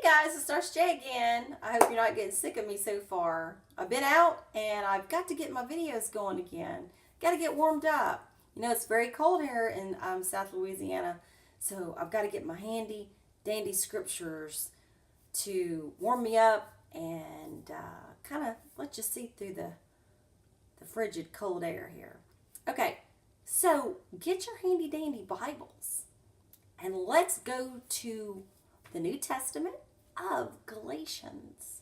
Guys, it's Nurse J again. I hope you're not getting sick of me so far. I've been out and I've got to get my videos going again. Got to get warmed up. You know, it's very cold here in South Louisiana, so I've got to get my handy dandy scriptures to warm me up and kind of let you see through the frigid cold air here. Okay, so get your handy dandy Bibles and let's go to the New Testament of Galatians.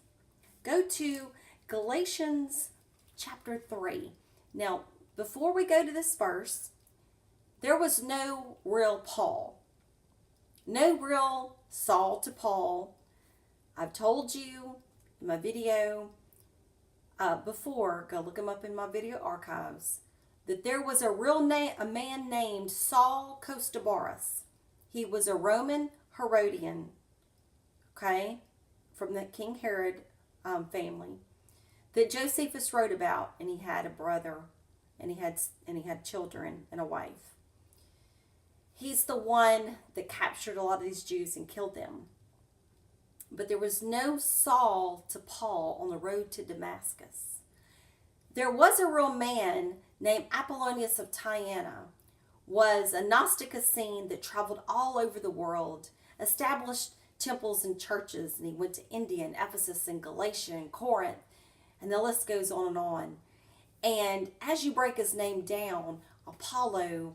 Go to Galatians chapter 3. Now, before we go to this verse, there was no real Paul. No real Saul to Paul. I've told you in my video before, go look them up in my video archives, that there was a man named Saul Costobarus. He was a Roman Herodian, okay, from the King Herod family, that Josephus wrote about, and he had a brother, and he had children and a wife. He's the one that captured a lot of these Jews and killed them. But there was no Saul to Paul on the road to Damascus. There was a real man named Apollonius of Tyana, was a gnostic Essene that traveled all over the world, established temples and churches, and he went to India and Ephesus and Galatia and Corinth, and the list goes on and on. And as you break his name down, Apollo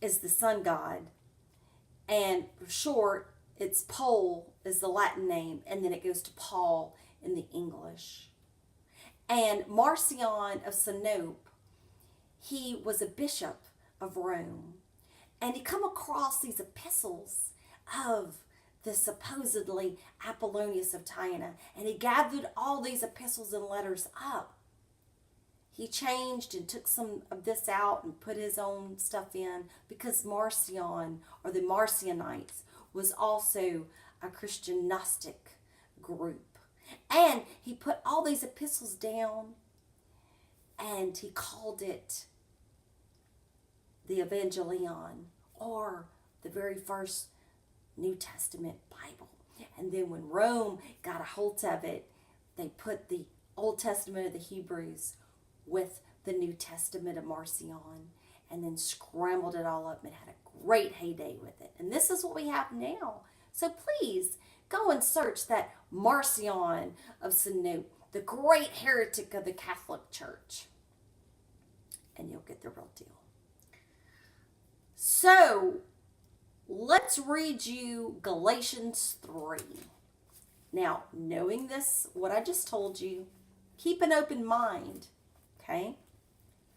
is the sun god, and for short, it's Pol is the Latin name, and then it goes to Paul in the English. And Marcion of Sinope, he was a bishop of Rome, and he come across these epistles of the supposedly Apollonius of Tyana, and he gathered all these epistles and letters up. He changed and took some of this out and put his own stuff in, because Marcion, or the Marcionites, was also a Christian Gnostic group. And he put all these epistles down, and he called it the Evangelion, or the very first New Testament Bible. And then when Rome got a hold of it, they put the Old Testament of the Hebrews with the New Testament of Marcion, and then scrambled it all up and had a great heyday with it. And this is what we have now. So please go and search that Marcion of Sinope, the great heretic of the Catholic Church, and you'll get the real deal. So let's read you Galatians 3. Now, knowing this, what I just told you, keep an open mind, okay?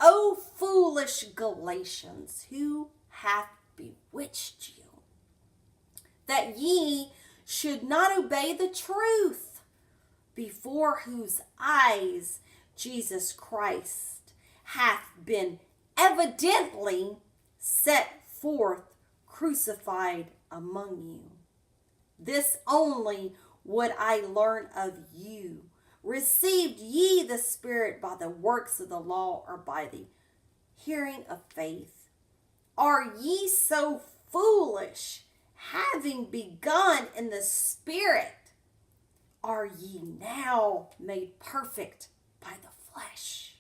O foolish Galatians, who hath bewitched you, that ye should not obey the truth, before whose eyes Jesus Christ hath been evidently set forth crucified among you. This only would I learn of you. Received ye the Spirit by the works of the law, or by the hearing of faith? Are ye so foolish, having begun in the Spirit, are ye now made perfect by the flesh?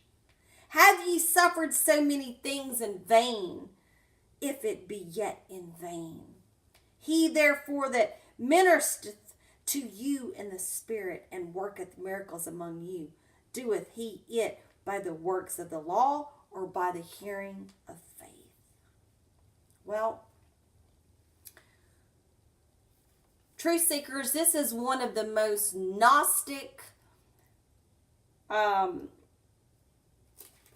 Have ye suffered so many things in vain, if it be yet in vain? He therefore that ministereth to you in the Spirit, and worketh miracles among you, doeth he it by the works of the law, or by the hearing of faith? Well, truth seekers, this is one of the most Gnostic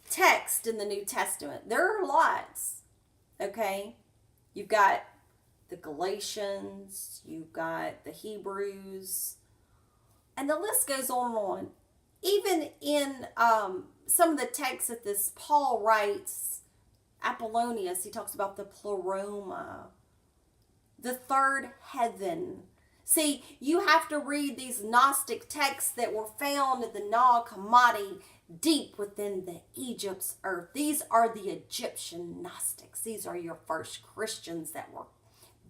texts in the New Testament. There are lots, okay? You've got the Galatians, you've got the Hebrews, and the list goes on and on. Even in some of the texts that this Paul writes, Apollonius, he talks about the pleroma, the third heaven. See, you have to read these Gnostic texts that were found in the Nag Hammadi, deep within the Egypt's earth. These are the Egyptian Gnostics. These are your first Christians that were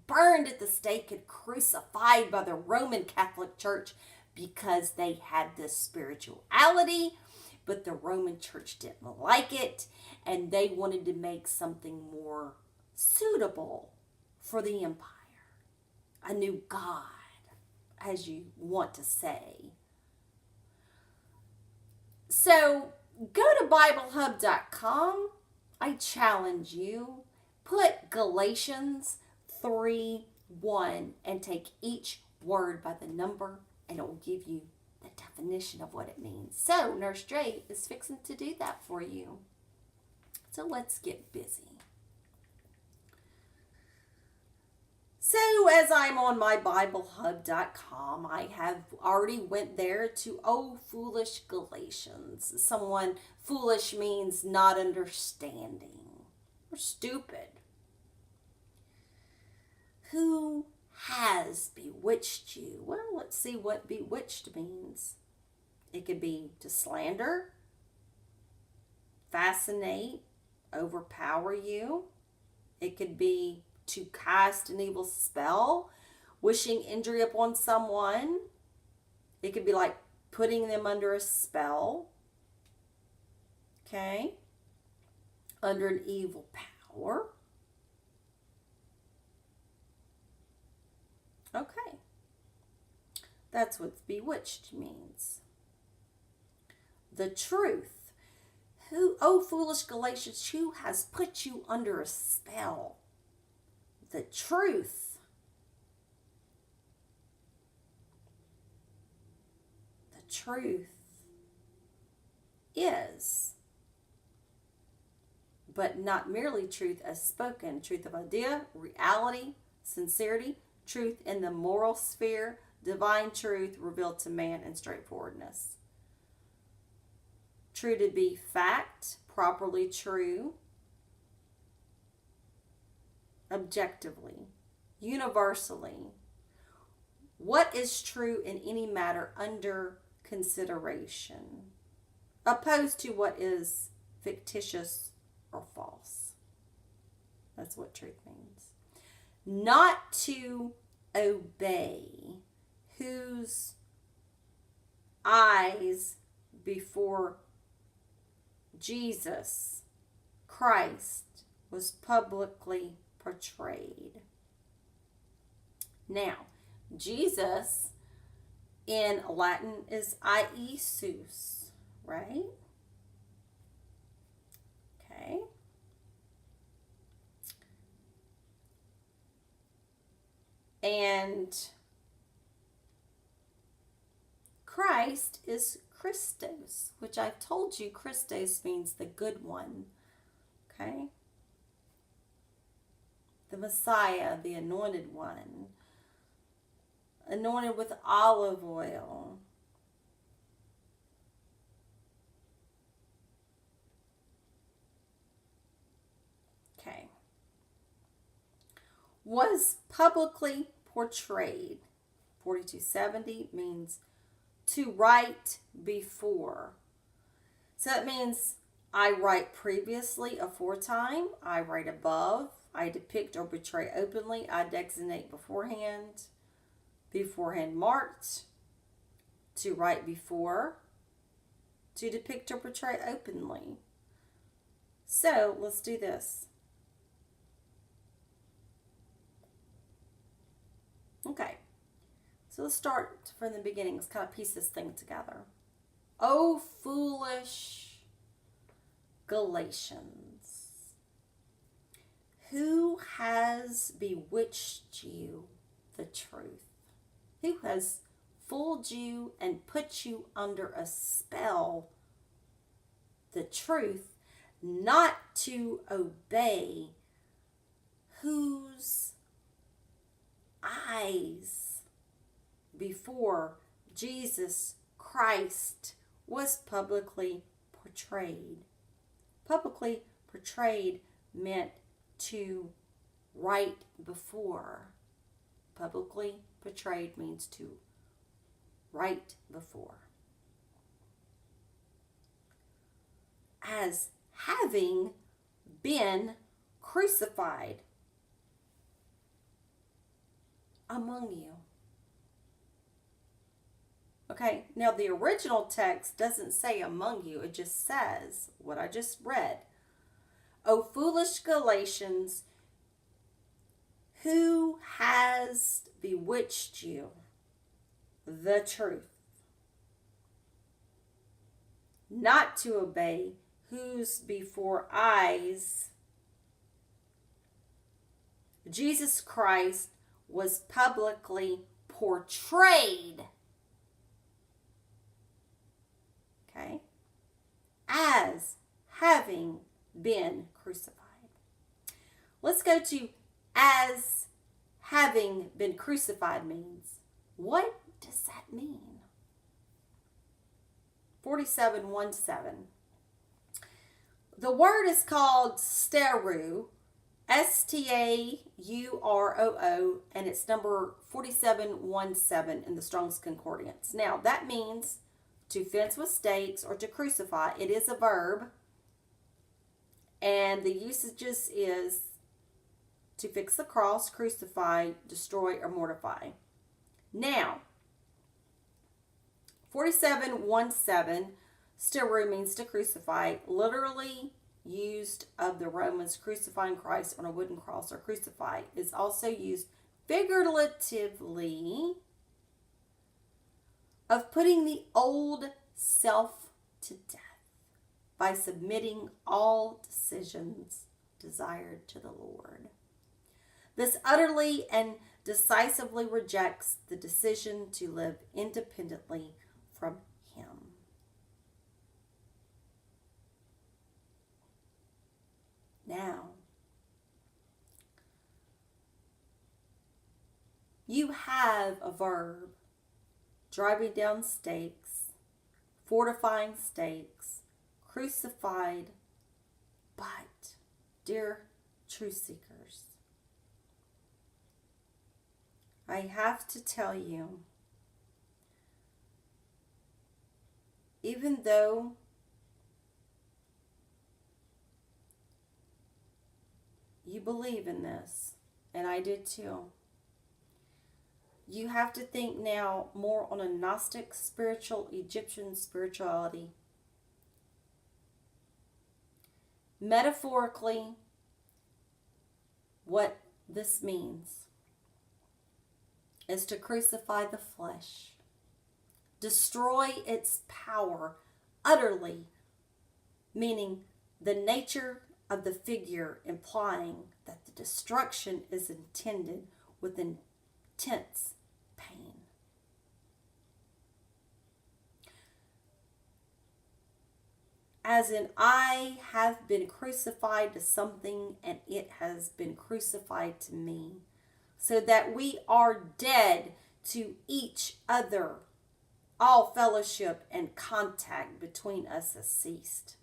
burned at the stake and crucified by the Roman Catholic Church because they had this spirituality, but the Roman Church didn't like it, and they wanted to make something more suitable for the empire. A new god, as you want to say. So go to BibleHub.com. I challenge you. Put Galatians 3:1 and take each word by the number, and it will give you the definition of what it means. So Nurse Dre is fixing to do that for you. So let's get busy. So as I'm on my BibleHub.com, I have already went there to Oh Foolish Galatians. Someone, foolish means not understanding or stupid. Who has bewitched you? Well, let's see what bewitched means. It could be to slander, fascinate, overpower you. It could be to cast an evil spell, wishing injury upon someone. It could be like putting them under a spell. Okay? Under an evil power. Okay. That's what bewitched means. The truth. Who, oh foolish Galatians, who has put you under a spell? The truth. The truth is, but not merely truth as spoken, truth of idea, reality, sincerity, truth in the moral sphere, divine truth revealed to man, and straightforwardness. True to be fact, properly true, objectively, universally. What is true in any matter under consideration, opposed to what is fictitious or false. That's what truth means. Not to obey, whose eyes before Jesus Christ was publicly portrayed. Now, Jesus in Latin is Iesus, right? Okay. And Christ is Christos, which I've told you Christos means the good one. Okay? The Messiah, the anointed one. Anointed with olive oil. Okay. Was publicly portrayed. 4270 means to write before. So that means I write previously, aforetime. I write above. I depict or portray openly. I designate beforehand. Beforehand marked. To write before. To depict or portray openly. So let's do this. Okay. So let's start from the beginning. Let's kind of piece this thing together. Oh, foolish Galatians, who has bewitched you the truth? Who has fooled you and put you under a spell, the truth, not to obey, whose eyes before Jesus Christ was publicly portrayed. Publicly portrayed meant to write before. Publicly portrayed means to write before. As having been crucified. among you. Okay, now the original text doesn't say among you, it just says what I just read. O foolish Galatians, who has bewitched you? The truth. Not to obey, whose before eyes Jesus Christ was publicly portrayed, okay, as having been crucified. Let's go to as having been crucified means. What does that mean? 47:17. The word is called stauroo, Stauroo, and it's number 47:17 in the Strong's Concordance. Now, that means to fence with stakes or to crucify. It is a verb, and the usages is to fix the cross, crucify, destroy, or mortify. Now, 47:17, stauroo means to crucify, literally used of the Romans crucifying Christ on a wooden cross, or crucify is also used figuratively of putting the old self to death by submitting all decisions desired to the Lord. This utterly and decisively rejects the decision to live independently from Him. Now, you have a verb, driving down stakes, fortifying stakes, crucified, but, dear truth seekers, I have to tell you, even though you believe in this, and I did too, you have to think now more on a gnostic, spiritual, Egyptian spirituality. Metaphorically, what this means is to crucify the flesh, destroy its power utterly, meaning the nature of the figure, implying that the destruction is intended with intense pain. As in, I have been crucified to something and it has been crucified to me, so that we are dead to each other. All fellowship and contact between us has ceased.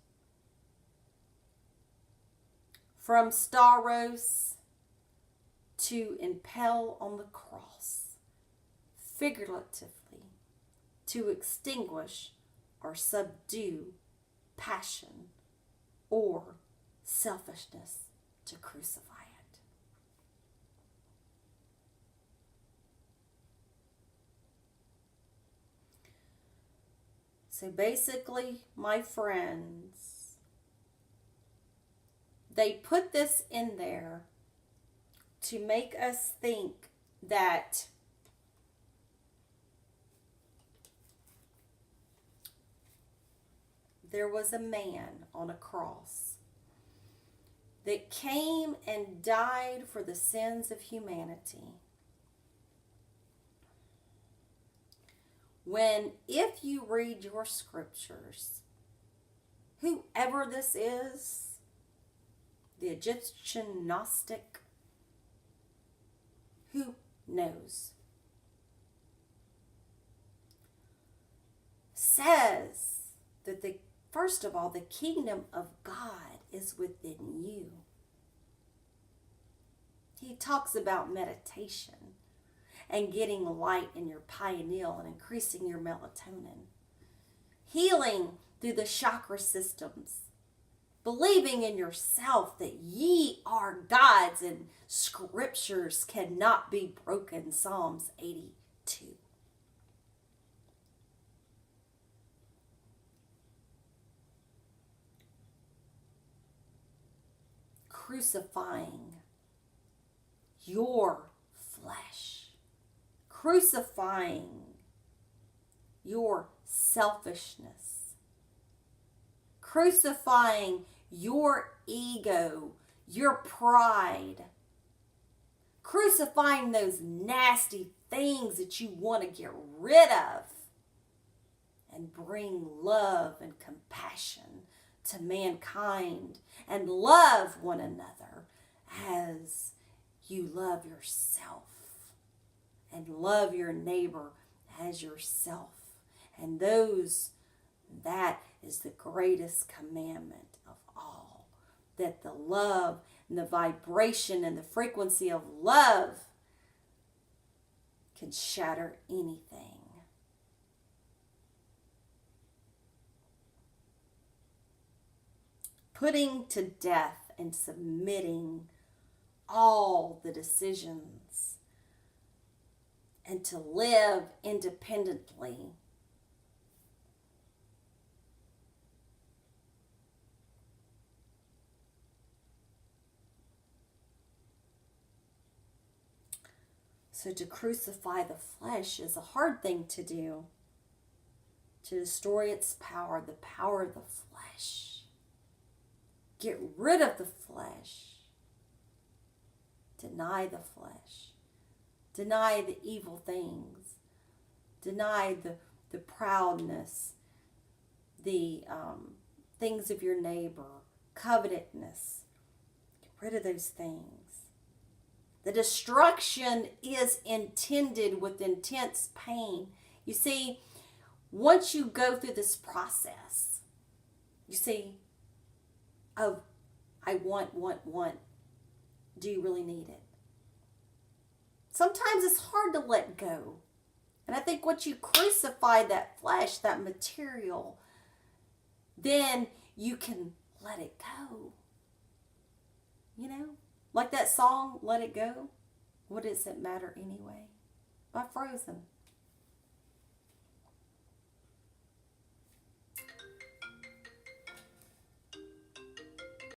From stauros, to impale on the cross, figuratively, to extinguish or subdue passion or selfishness, to crucify it. So basically, my friends, they put this in there to make us think that there was a man on a cross that came and died for the sins of humanity. When, if you read your scriptures, whoever this is, the Egyptian gnostic, who knows, says that first of all, the kingdom of God is within you. He talks about meditation and getting light in your pineal and increasing your melatonin. Healing through the chakra systems. believing in yourself that ye are gods and scriptures cannot be broken. Psalms 82. Crucifying your flesh, crucifying your selfishness, crucifying your ego, your pride, crucifying those nasty things that you want to get rid of, and bring love and compassion to mankind and love one another as you love yourself, and love your neighbor as yourself. And that is the greatest commandment of all, that the love and the vibration and the frequency of love can shatter anything. Putting to death and submitting all the decisions, and to live independently. So to crucify the flesh is a hard thing to do. To destroy its power, the power of the flesh. Get rid of the flesh. Deny the flesh. Deny the evil things. Deny the proudness, the things of your neighbor, covetousness. Get rid of those things. The destruction is intended with intense pain. You see, once you go through this process, you see, of I want. Do you really need it? Sometimes it's hard to let go. And I think once you crucify that flesh, that material, then you can let it go. You know? Like that song, Let It Go. What does it matter anyway? By Frozen.